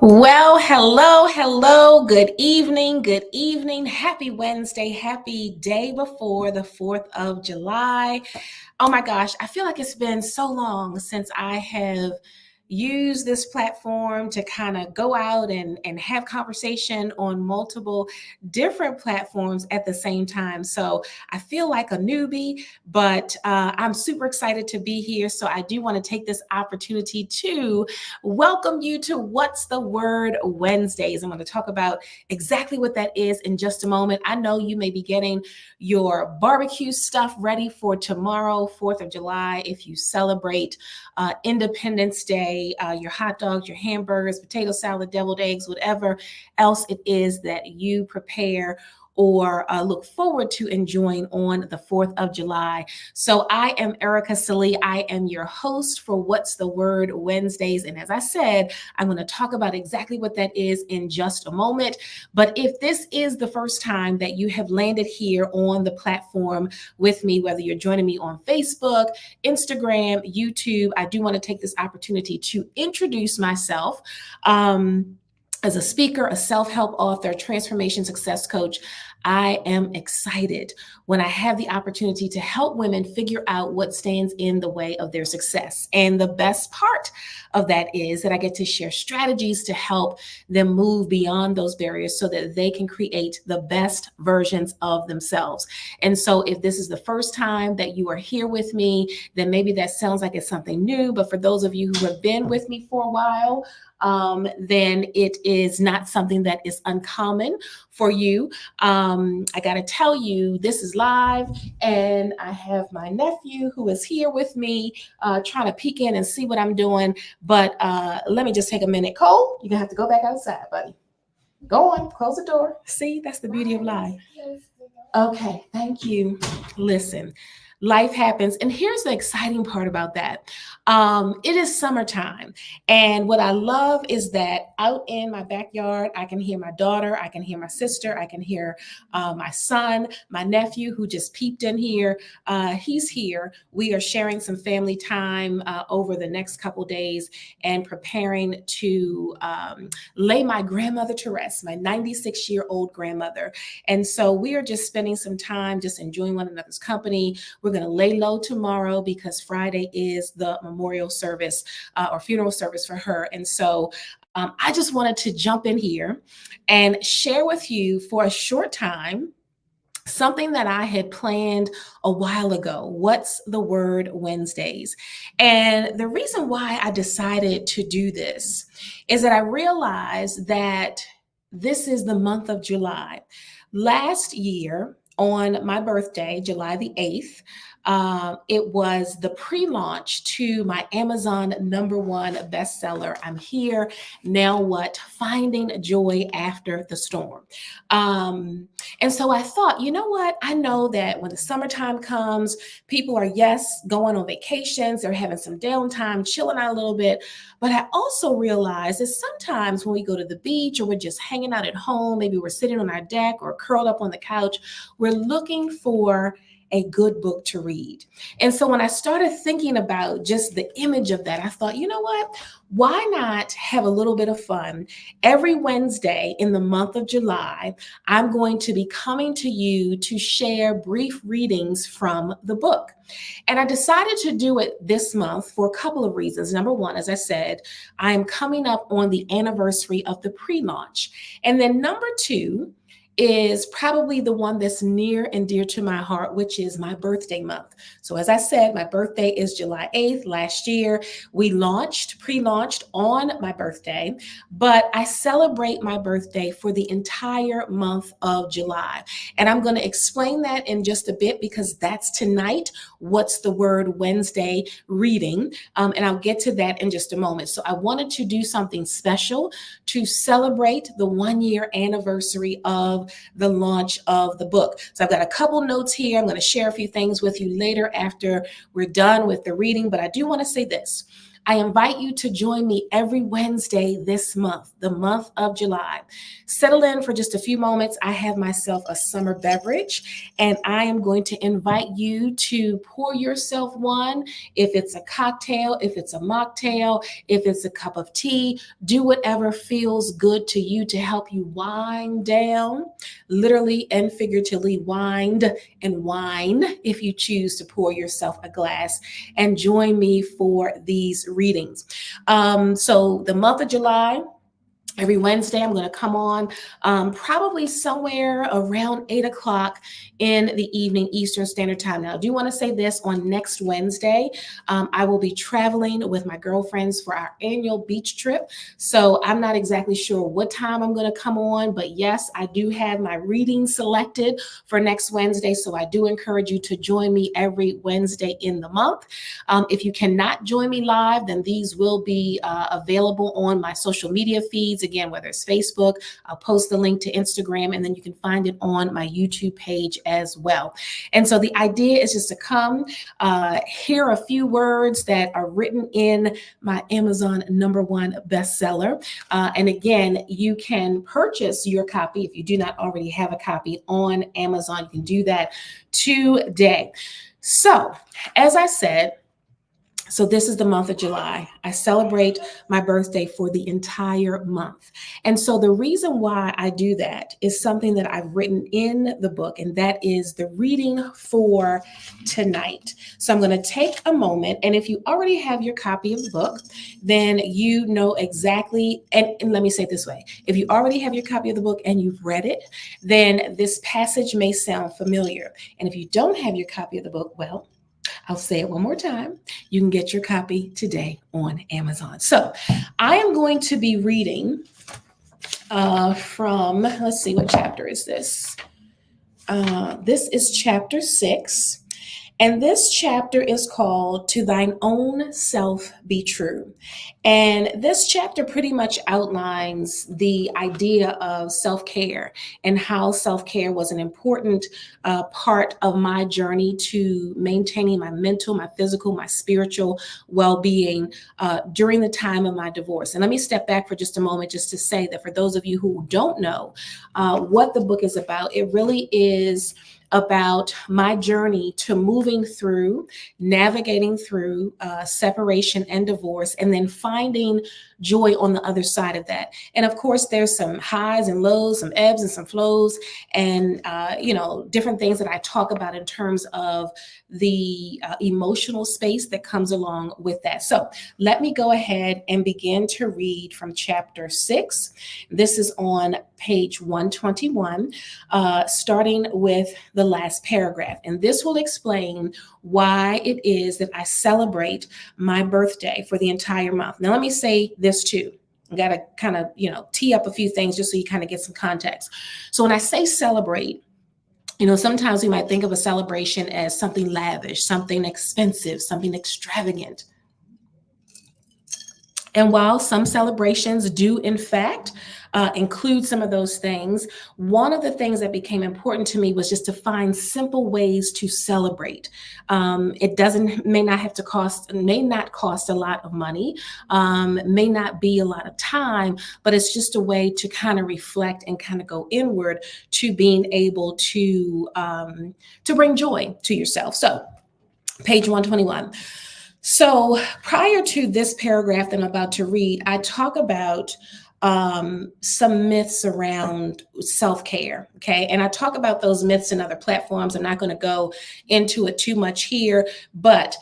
Well, hello, good evening, happy Wednesday, happy day before the 4th of July. Oh my gosh, I feel like it's been so long since I have used this platform to kind of go out and have conversation on multiple different platforms at the same time. So I feel like a newbie, but I'm super excited to be here. So I do want to take this opportunity to welcome you to What's the Word Wednesdays. I'm going to talk about exactly what that is in just a moment. I know you may be getting your barbecue stuff ready for tomorrow, 4th of July, if you celebrate Independence Day, your hot dogs, your hamburgers, potato salad, deviled eggs, whatever else it is that you prepare or look forward to enjoying on the 4th of July. So I am Erica Salee. I am your host for What's the Word Wednesdays. And as I said, I'm going to talk about exactly what that is in just a moment. But if this is the first time that you have landed here on the platform with me, whether you're joining me on Facebook, Instagram, YouTube, I do want to take this opportunity to introduce myself. As a speaker, a self-help author, transformation success coach, I am excited when I have the opportunity to help women figure out what stands in the way of their success. And the best part of that is that I get to share strategies to help them move beyond those barriers so that they can create the best versions of themselves. And so if this is the first time that you are here with me, then maybe that sounds like it's something new. But for those of you who have been with me for a while, then it is not something that is uncommon for you. I got to tell you, this is live, and I have my nephew who is here with me, trying to peek in and see what I'm doing. But let me just take a minute. Cole, you're going to have to go back outside, buddy. Go on, close the door. See, that's the beauty of life. Okay, thank you. Listen, life happens. And here's the exciting part about that. It is summertime. And what I love is that out in my backyard, I can hear my daughter, I can hear my sister, I can hear my son, my nephew who just peeped in here. He's here. We are sharing some family time over the next couple days and preparing to lay my grandmother to rest, my 96-year-old grandmother. And so we are just spending some time just enjoying one another's company. We're going to lay low tomorrow because Friday is the memorial service or funeral service for her. And so I just wanted to jump in here and share with you for a short time something that I had planned a while ago. What's the Word Wednesdays? And the reason why I decided to do this is that I realized that this is the month of July. Last year, on my birthday, July the 8th, it was the pre-launch to my Amazon #1 bestseller, I'm Here, Now What? Finding Joy After the Storm. And so I thought, you know what? I know that when the summertime comes, people are, yes, going on vacations, they're having some downtime, chilling out a little bit. But I also realized that sometimes when we go to the beach or we're just hanging out at home, maybe we're sitting on our deck or curled up on the couch, we're looking for a good book to read. And so when I started thinking about just the image of that, I thought, you know what? Why not have a little bit of fun? Every Wednesday in the month of July, I'm going to be coming to you to share brief readings from the book. And I decided to do it this month for a couple of reasons. Number one, as I said, I am coming up on the anniversary of the pre-launch. And then number two, is probably the one that's near and dear to my heart, which is my birthday month. So as I said, my birthday is July 8th. Last year, we pre-launched on my birthday, but I celebrate my birthday for the entire month of July. And I'm going to explain that in just a bit because that's tonight, What's the Word Wednesday reading. And I'll get to that in just a moment. So I wanted to do something special to celebrate the 1-year anniversary of the launch of the book. So I've got a couple notes here. I'm going to share a few things with you later after we're done with the reading, but I do want to say this. I invite you to join me every Wednesday this month, the month of July. Settle in for just a few moments. I have myself a summer beverage, and I am going to invite you to pour yourself one. If it's a cocktail, if it's a mocktail, if it's a cup of tea, do whatever feels good to you to help you wind down, literally and figuratively wind and wine if you choose to pour yourself a glass, and join me for these readings. So the month of July, every Wednesday, I'm going to come on probably somewhere around 8 o'clock in the evening, Eastern Standard Time. Now, I do want to say this: on next Wednesday, I will be traveling with my girlfriends for our annual beach trip. So I'm not exactly sure what time I'm going to come on, but yes, I do have my reading selected for next Wednesday. So I do encourage you to join me every Wednesday in the month. If you cannot join me live, then these will be available on my social media feeds. Again, whether it's Facebook, I'll post the link to Instagram, and then you can find it on my YouTube page as well. And so the idea is just to come, hear a few words that are written in my Amazon #1 bestseller. And again, you can purchase your copy if you do not already have a copy on Amazon. You can do that today. So, as I said, so this is the month of July. I celebrate my birthday for the entire month. And so the reason why I do that is something that I've written in the book, and that is the reading for tonight. So I'm going to take a moment, and if you already have your copy of the book, then you know exactly, and let me say it this way: if you already have your copy of the book and you've read it, then this passage may sound familiar. And if you don't have your copy of the book, well, I'll say it one more time. You can get your copy today on Amazon. So I am going to be reading from, let's see, what chapter is this? This is chapter 6. And this chapter is called "To Thine Own Self Be True." And this chapter pretty much outlines the idea of self-care and how self-care was an important part of my journey to maintaining my mental, my physical, my spiritual well-being during the time of my divorce. And let me step back for just a moment just to say that for those of you who don't know what the book is about, it really is about my journey to moving through, navigating through separation and divorce, and then finding joy on the other side of that. And of course, there's some highs and lows, some ebbs and some flows, and different things that I talk about in terms of the emotional space that comes along with that. So let me go ahead and begin to read from chapter 6. This is on page 121, starting with the last paragraph. And this will explain why it is that I celebrate my birthday for the entire month. Now, let me say this too. I got to kind of, tee up a few things just so you kind of get some context. So when I say celebrate, sometimes we might think of a celebration as something lavish, something expensive, something extravagant. And while some celebrations do, in fact, include some of those things, one of the things that became important to me was just to find simple ways to celebrate. It may not cost a lot of money, may not be a lot of time, but it's just a way to kind of reflect and kind of go inward to being able to bring joy to yourself. So, page 121. So prior to this paragraph that I'm about to read, I talk about some myths around self-care. Okay. And I talk about those myths in other platforms. I'm not going to go into it too much here, but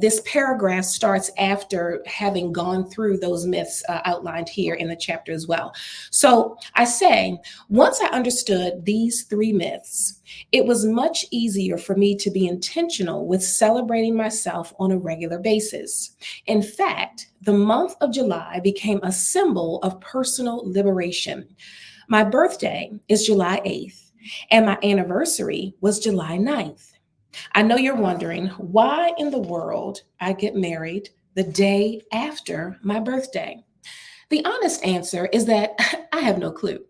this paragraph starts after having gone through those myths outlined here in the chapter as well. So I say, once I understood these 3 myths, it was much easier for me to be intentional with celebrating myself on a regular basis. In fact, the month of July became a symbol of personal liberation. My birthday is July 8th, and my anniversary was July 9th. I know you're wondering why in the world I get married the day after my birthday. The honest answer is that I have no clue.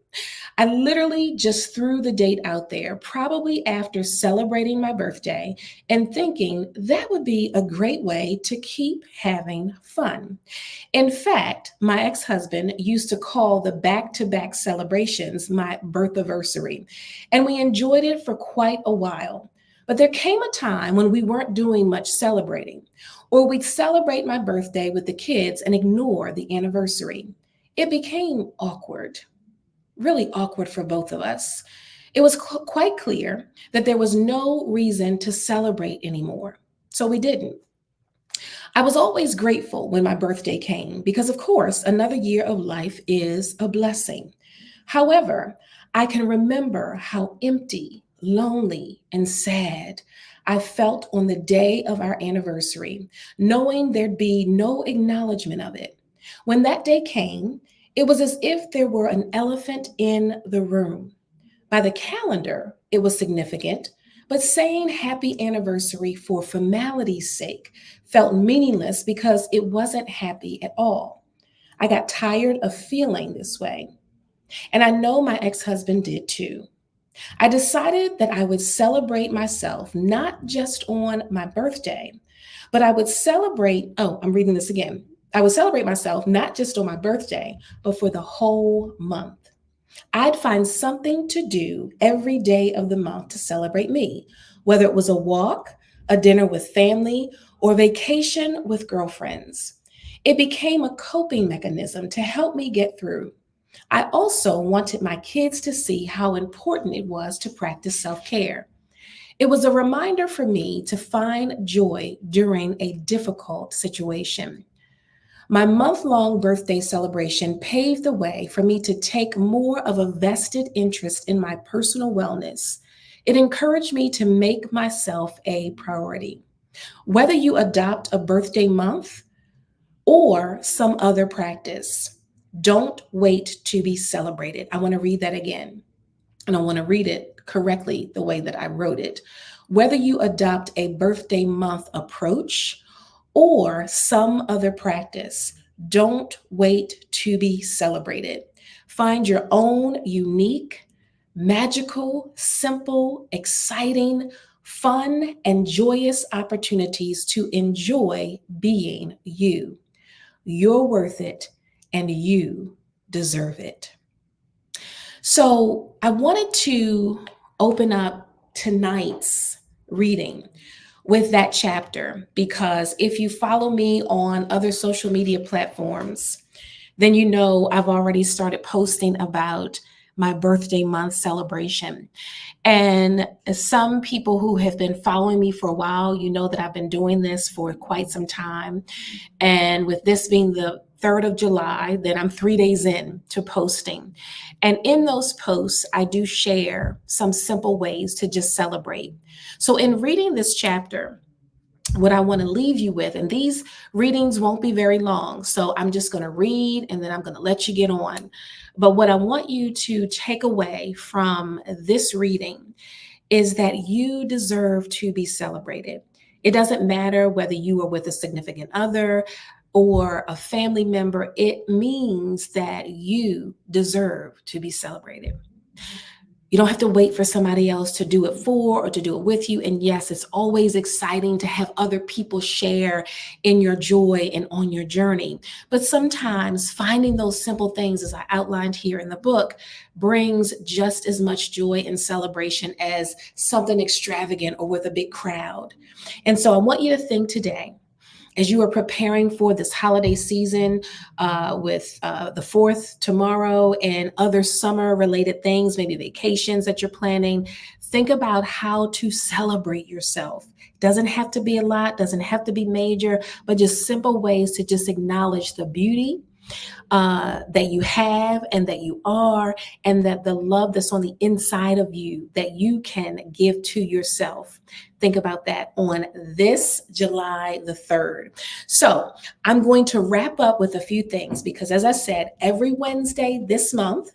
I literally just threw the date out there, probably after celebrating my birthday and thinking that would be a great way to keep having fun. In fact, my ex husband used to call the back to back celebrations my birth anniversary, and we enjoyed it for quite a while. But there came a time when we weren't doing much celebrating, or we'd celebrate my birthday with the kids and ignore the anniversary. It became awkward, really awkward for both of us. It was quite clear that there was no reason to celebrate anymore, so we didn't. I was always grateful when my birthday came because, of course, another year of life is a blessing. However, I can remember how empty, lonely, and sad I felt on the day of our anniversary, knowing there'd be no acknowledgement of it. When that day came, it was as if there were an elephant in the room. By the calendar, it was significant, but saying happy anniversary for formality's sake felt meaningless because it wasn't happy at all. I got tired of feeling this way, and I know my ex husband did too. I decided that I would celebrate myself not just on my birthday, but I would celebrate. Oh, I'm reading this again. I would celebrate myself not just on my birthday, but for the whole month. I'd find something to do every day of the month to celebrate me, whether it was a walk, a dinner with family, or vacation with girlfriends. It became a coping mechanism to help me get through. I also wanted my kids to see how important it was to practice self care. It was a reminder for me to find joy during a difficult situation. My month long birthday celebration paved the way for me to take more of a vested interest in my personal wellness. It encouraged me to make myself a priority. Whether you adopt a birthday month or some other practice, don't wait to be celebrated. I want to read that again, and I want to read it correctly the way that I wrote it. Whether you adopt a birthday month approach or some other practice, don't wait to be celebrated. Find your own unique, magical, simple, exciting, fun, and joyous opportunities to enjoy being you. You're worth it and you deserve it. So, I wanted to open up tonight's reading with that chapter because if you follow me on other social media platforms, then you know I've already started posting about my birthday month celebration. And some people who have been following me for a while, you know that I've been doing this for quite some time. And with this being the 3rd of July, then I'm 3 days in to posting. And in those posts, I do share some simple ways to just celebrate. So in reading this chapter, what I want to leave you with, and these readings won't be very long, so I'm just going to read and then I'm going to let you get on. But what I want you to take away from this reading is that you deserve to be celebrated. It doesn't matter whether you are with a significant other or a family member, it means that you deserve to be celebrated. You don't have to wait for somebody else to do it for or to do it with you. And yes, it's always exciting to have other people share in your joy and on your journey. But sometimes finding those simple things, as I outlined here in the book, brings just as much joy and celebration as something extravagant or with a big crowd. And so I want you to think today, as you are preparing for this holiday season with the 4th tomorrow and other summer related things, maybe vacations that you're planning, think about how to celebrate yourself. Doesn't have to be a lot, doesn't have to be major, but just simple ways to just acknowledge the beauty that you have and that you are, and that the love that's on the inside of you that you can give to yourself. Think about that on this July the 3rd. So I'm going to wrap up with a few things because, as I said, every Wednesday this month,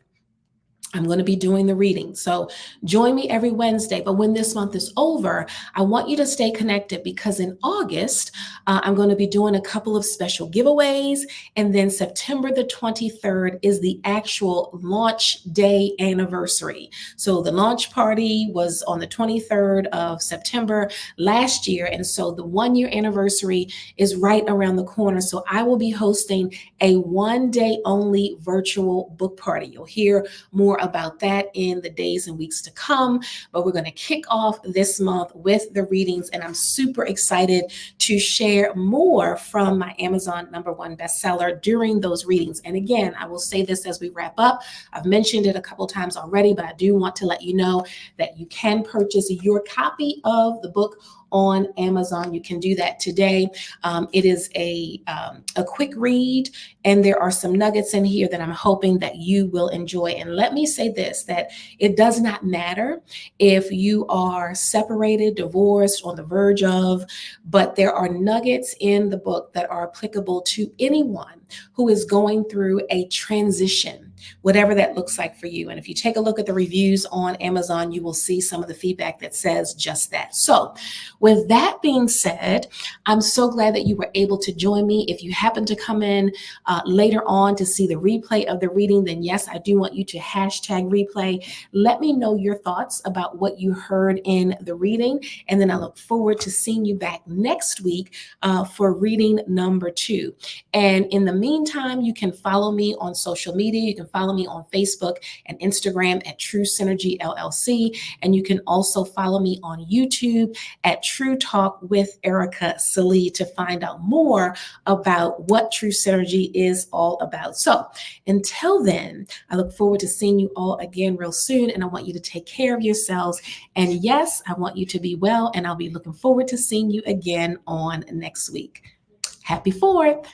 I'm going to be doing the reading. So join me every Wednesday. But when this month is over, I want you to stay connected because in August, I'm going to be doing a couple of special giveaways. And then September the 23rd is the actual launch day anniversary. So the launch party was on the 23rd of September last year. And so the 1 year anniversary is right around the corner. So I will be hosting a 1 day only virtual book party. You'll hear more about that in the days and weeks to come, but we're going to kick off this month with the readings, and I'm super excited to share more from my Amazon #1 bestseller during those readings. And again, I will say this as we wrap up. I've mentioned it a couple times already, but I do want to let you know that you can purchase your copy of the book on Amazon. You can do that today. It is a quick read, and there are some nuggets in here that I'm hoping that you will enjoy. And let me say this, that it does not matter if you are separated, divorced, on the verge of, but there are nuggets in the book that are applicable to anyone who is going through a transition, whatever that looks like for you. And if you take a look at the reviews on Amazon, you will see some of the feedback that says just that. So with that being said, I'm so glad that you were able to join me. If you happen to come in later on to see the replay of the reading, then yes, I do want you to hashtag replay. Let me know your thoughts about what you heard in the reading. And then I look forward to seeing you back next week for reading #2. And in the meantime, you can follow me on social media. You can follow me on Facebook and Instagram at True Synergy LLC. And you can also follow me on YouTube at True Talk with Erica Salee to find out more about what True Synergy is all about. So until then, I look forward to seeing you all again real soon. And I want you to take care of yourselves. And yes, I want you to be well. And I'll be looking forward to seeing you again on next week. Happy 4th.